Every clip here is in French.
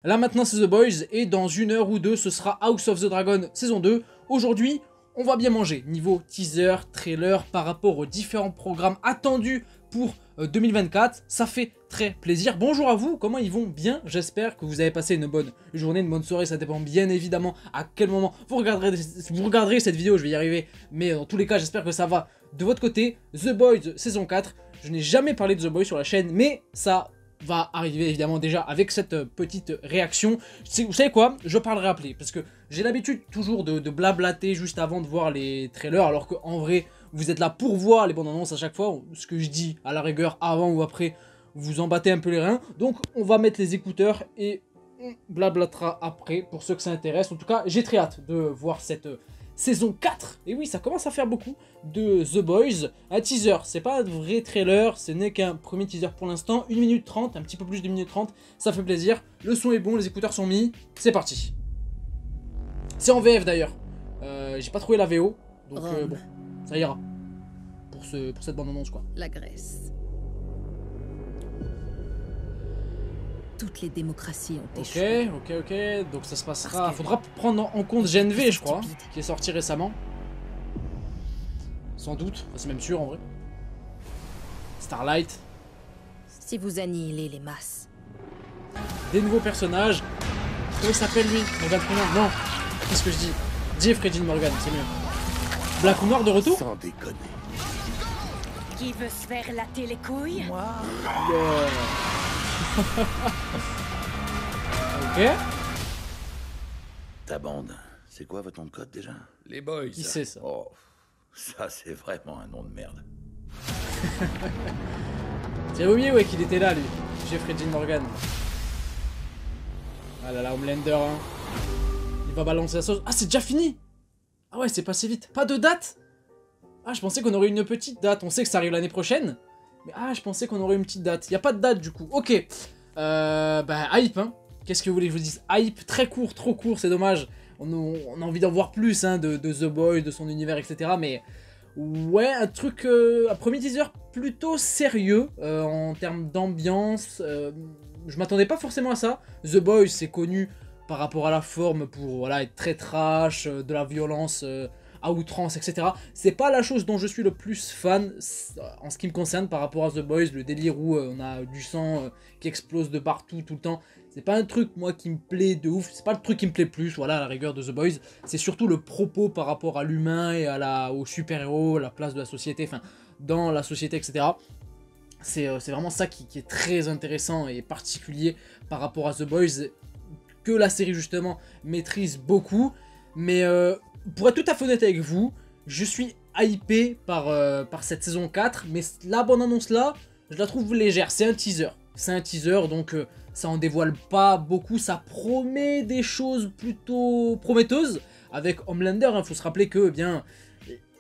Là maintenant c'est The Boys et dans une heure ou deux ce sera House of the Dragon saison 2. Aujourd'hui on va bien manger niveau teaser, trailer par rapport aux différents programmes attendus pour 2024. Ça fait très plaisir. Bonjour à vous, comment ils vont? Bien, j'espère que vous avez passé une bonne journée, une bonne soirée. Ça dépend bien évidemment à quel moment vous regarderez cette vidéo, je vais y arriver. Mais dans tous les cas j'espère que ça va de votre côté. The Boys saison 4, je n'ai jamais parlé de The Boys sur la chaîne mais ça va arriver évidemment déjà avec cette petite réaction. Vous savez quoi? Je parlerai après parce que j'ai l'habitude toujours de blablater juste avant de voir les trailers, alors qu'en vrai vous êtes là pour voir les bandes annonces à chaque fois. Ce que je dis à la rigueur avant ou après, vous en battez un peu les reins. Donc on va mettre les écouteurs et on blablatera après pour ceux que ça intéresse. En tout cas j'ai très hâte de voir cette saison 4, et oui ça commence à faire beaucoup, de The Boys. Un teaser, c'est pas un vrai trailer, ce n'est qu'un premier teaser pour l'instant, 1 minute 30, un petit peu plus de 1 minute 30, ça fait plaisir, le son est bon, les écouteurs sont mis, c'est parti. C'est en VF d'ailleurs, j'ai pas trouvé la VO, donc bon, ça ira, pour cette bande annonce quoi. La Grèce. Toutes les démocraties ont échoué. Ok, donc ça se passera... Faudra prendre en compte GNV, je crois, qui est sorti récemment. Sans doute, enfin, c'est même sûr en vrai. Starlight. Si vous annihilez les masses. Des nouveaux personnages. Comment il s'appelle lui? Morgan Freeman? Non, qu'est-ce que je dis? Jeffrey Dean Morgan, c'est mieux. Black ou Noir de retour? Sans déconner. Qui veut se faire latter les couilles? Moi. Ok. Ta bande, c'est quoi votre nom de code déjà? Les Boys. Qui c'est ça? Oh, ça c'est vraiment un nom de merde. J'ai oublié ouais qu'il était là lui. Jeffrey Dean Morgan. Ah là là, Homelander hein. Il va balancer la sauce. Ah c'est déjà fini. Ah ouais c'est passé vite. Pas de date? Ah je pensais qu'on aurait une petite date. On sait que ça arrive l'année prochaine. Mais ah, je pensais qu'on aurait une petite date. Il n'y a pas de date du coup. Ok. Bah, hype, hein. Qu'est-ce que vous voulez que je vous dise? Hype, très court, trop court, c'est dommage. On a envie d'en voir plus, hein, de The Boys, de son univers, etc. Mais, ouais, un truc... un premier teaser plutôt sérieux en termes d'ambiance. Je m'attendais pas forcément à ça. The Boys, c'est connu par rapport à la forme pour, voilà, être très trash, de la violence... à outrance, etc. C'est pas la chose dont je suis le plus fan en ce qui me concerne par rapport à The Boys, le délire où on a du sang qui explose de partout tout le temps. C'est pas un truc moi qui me plaît de ouf, c'est pas le truc qui me plaît plus, voilà, à la rigueur de The Boys. C'est surtout le propos par rapport à l'humain et au super-héros, la place de la société, enfin, dans la société, etc. C'est vraiment ça qui est très intéressant et particulier par rapport à The Boys, que la série justement maîtrise beaucoup, mais... pour être tout à fait honnête avec vous, je suis hypé par cette saison 4, mais la bande annonce là, je la trouve légère, c'est un teaser. C'est un teaser, donc ça en dévoile pas beaucoup, ça promet des choses plutôt prometteuses. Avec Homelander, il faut se rappeler que, eh bien,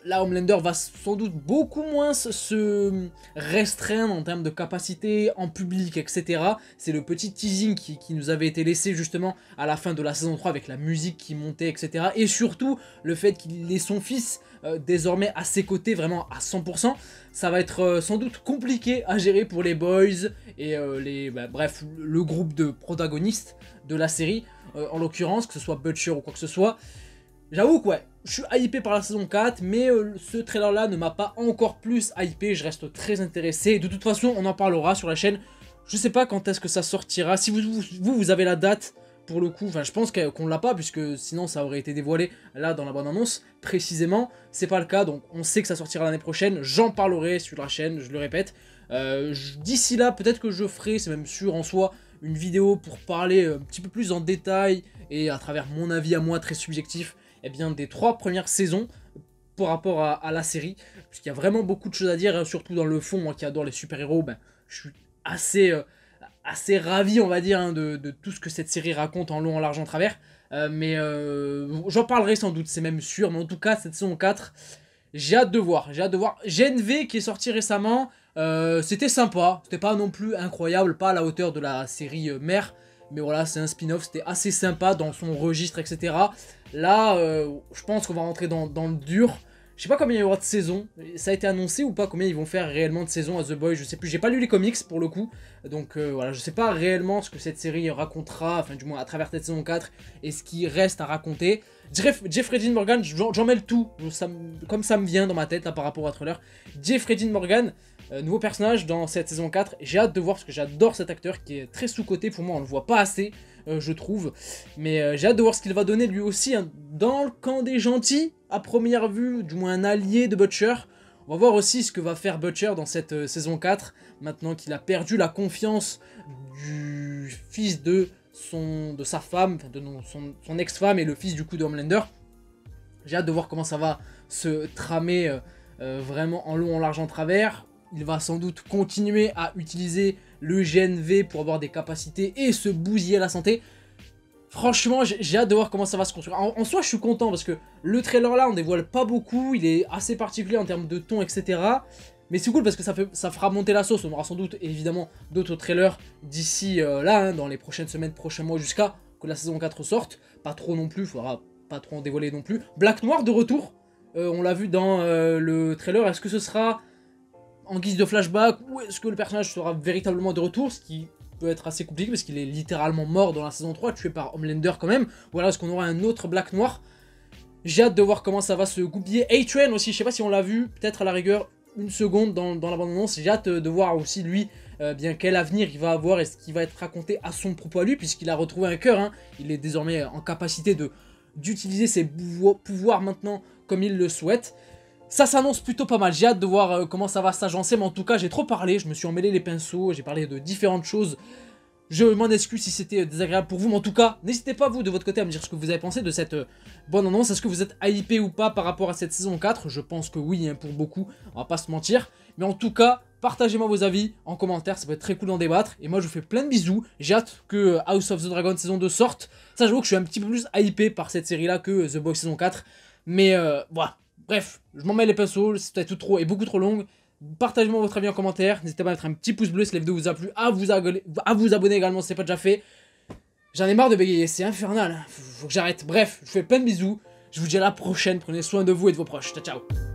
là Homelander va sans doute beaucoup moins se restreindre en termes de capacité en public, etc. C'est le petit teasing qui nous avait été laissé justement à la fin de la saison 3 avec la musique qui montait, etc. Et surtout le fait qu'il ait son fils désormais à ses côtés vraiment à 100%. Ça va être sans doute compliqué à gérer pour les boys et bref, le groupe de protagonistes de la série, en l'occurrence, que ce soit Butcher ou quoi que ce soit. J'avoue que ouais, je suis hypé par la saison 4, mais ce trailer là ne m'a pas encore plus hypé, je reste très intéressé. De toute façon, on en parlera sur la chaîne, je sais pas quand est-ce que ça sortira. Si vous avez la date, pour le coup, enfin je pense qu'on l'a pas, puisque sinon ça aurait été dévoilé là dans la bande annonce, précisément. C'est pas le cas, donc on sait que ça sortira l'année prochaine, j'en parlerai sur la chaîne, je le répète. D'ici là, peut-être que je ferai, c'est même sûr en soi, une vidéo pour parler un petit peu plus en détail, et à travers mon avis à moi très subjectif, eh bien, des 3 premières saisons par rapport à la série, puisqu'il y a vraiment beaucoup de choses à dire, hein, surtout dans le fond. Moi qui adore les super-héros, ben, je suis assez ravi, on va dire, hein, de tout ce que cette série raconte en long, en large, en travers, mais j'en parlerai sans doute, c'est même sûr, mais en tout cas, cette saison 4, j'ai hâte de voir, GNV qui est sorti récemment, c'était sympa, c'était pas non plus incroyable, pas à la hauteur de la série mère, mais voilà, c'est un spin-off, c'était assez sympa dans son registre, etc. Là, je pense qu'on va rentrer dans le dur. Je sais pas combien il y aura de saisons, ça a été annoncé ou pas, combien ils vont faire réellement de saisons à The Boys, je sais plus, j'ai pas lu les comics pour le coup, donc voilà, je sais pas réellement ce que cette série racontera, enfin du moins à travers cette saison 4, et ce qui reste à raconter. Jeffrey Dean Morgan, j'en mêle tout, comme ça me vient dans ma tête là par rapport au trailer. Jeffrey Dean Morgan, nouveau personnage dans cette saison 4, j'ai hâte de voir parce que j'adore cet acteur qui est très sous-coté, pour moi on le voit pas assez, je trouve, mais j'ai hâte de voir ce qu'il va donner lui aussi hein, dans le camp des gentils, à première vue, du moins un allié de Butcher. On va voir aussi ce que va faire Butcher dans cette saison 4, maintenant qu'il a perdu la confiance du fils de sa femme, de son ex-femme et le fils du coup de Homelander. J'ai hâte de voir comment ça va se tramer vraiment en long, en large, en travers. Il va sans doute continuer à utiliser le GNV pour avoir des capacités et se bousiller la santé. Franchement, j'ai hâte de voir comment ça va se construire. En soi, je suis content parce que le trailer là, on dévoile pas beaucoup. Il est assez particulier en termes de ton, etc. Mais c'est cool parce que ça fera monter la sauce. On aura sans doute évidemment d'autres trailers d'ici là, hein, dans les prochaines semaines, prochains mois, jusqu'à que la saison 4 sorte. Pas trop non plus, il faudra pas trop en dévoiler non plus. Black Noir de retour. On l'a vu dans le trailer. Est-ce que ce sera en guise de flashback ou est-ce que le personnage sera véritablement de retour, ce qui peut être assez compliqué parce qu'il est littéralement mort dans la saison 3, tué par Homelander quand même. Voilà, est-ce qu'on aura un autre Black Noir? J'ai hâte de voir comment ça va se goupiller. A-Train aussi, je sais pas si on l'a vu, peut-être à la rigueur une seconde dans la bande-annonce. J'ai hâte de voir aussi lui, bien quel avenir il va avoir et ce qui va être raconté à son propos à lui, puisqu'il a retrouvé un cœur, hein. Il est désormais en capacité d'utiliser ses pouvoirs maintenant comme il le souhaite. Ça s'annonce plutôt pas mal, j'ai hâte de voir comment ça va s'agencer, mais en tout cas j'ai trop parlé, je me suis emmêlé les pinceaux, j'ai parlé de différentes choses. Je m'en excuse si c'était désagréable pour vous, mais en tout cas, n'hésitez pas vous de votre côté à me dire ce que vous avez pensé de cette bonne annonce. Est-ce que vous êtes hypé ou pas par rapport à cette saison 4? Je pense que oui, hein, pour beaucoup, on va pas se mentir. Mais en tout cas, partagez-moi vos avis en commentaire, ça peut être très cool d'en débattre. Et moi je vous fais plein de bisous, j'ai hâte que House of the Dragon saison 2 sorte. Ça, j'avoue que je suis un petit peu plus hypé par cette série là que The Boys saison 4. Mais voilà. Bref, je m'en mets les pinceaux, c'était tout trop et beaucoup trop longue. Partagez-moi votre avis en commentaire. N'hésitez pas à mettre un petit pouce bleu si la vidéo vous a plu, à vous abonner également si ce n'est pas déjà fait. J'en ai marre de bégayer, c'est infernal. Faut que j'arrête. Bref, je vous fais plein de bisous. Je vous dis à la prochaine. Prenez soin de vous et de vos proches. Ciao, ciao.